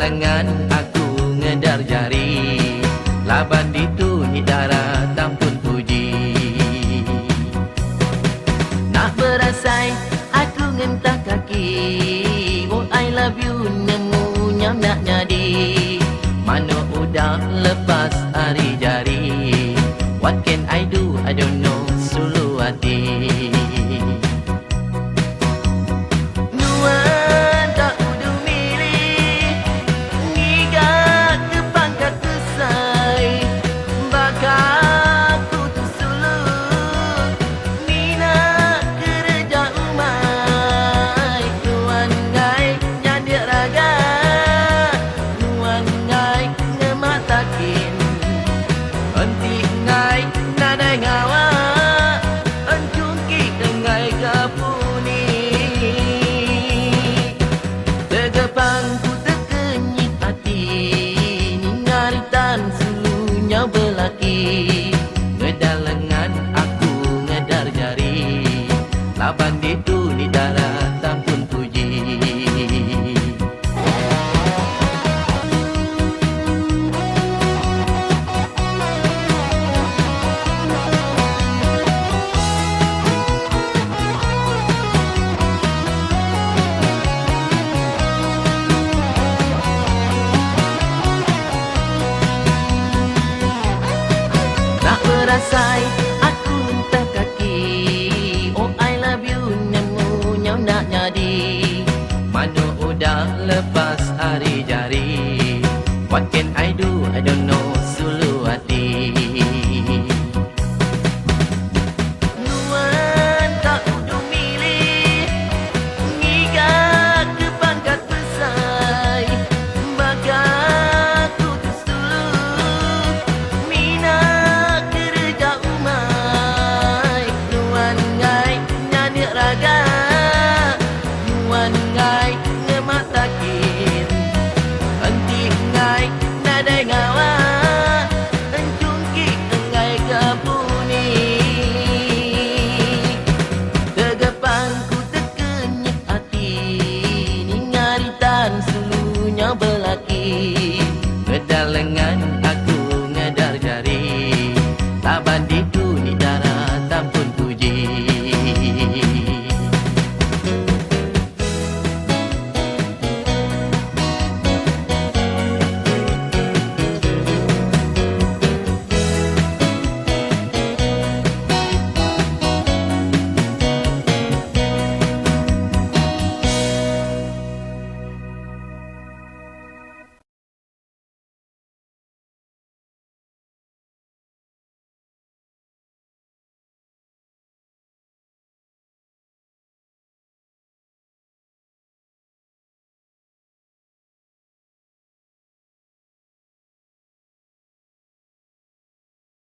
lengan aku ngedar jari, laban ditunjuk darah tampun puji. Nak berasai aku ngentah kaki, oh I love you nemu nyam nak nyadi. Mana udah lepas hari jari, what can I do, I don't know, sulu hati. Nuan tak udu milih, ngigak ke pangkat kesai, bakal putus sulu, Nina kerja umai. Nuan ngai nyandik raga, Nuan ngai ngematakin, henti ngai nadai ngawa, encungki dengai kapuni. Tegepang ku terkenyit hati, ngaritan sulunya belaki. Ngedar lengan aku ngedar jari, laban itu di darah tampun puji. Tak berasai aku entah kaki, oh I love you nemu nyam nak nyadi. Mana udah lepas hari jari, what can I do, I don't know.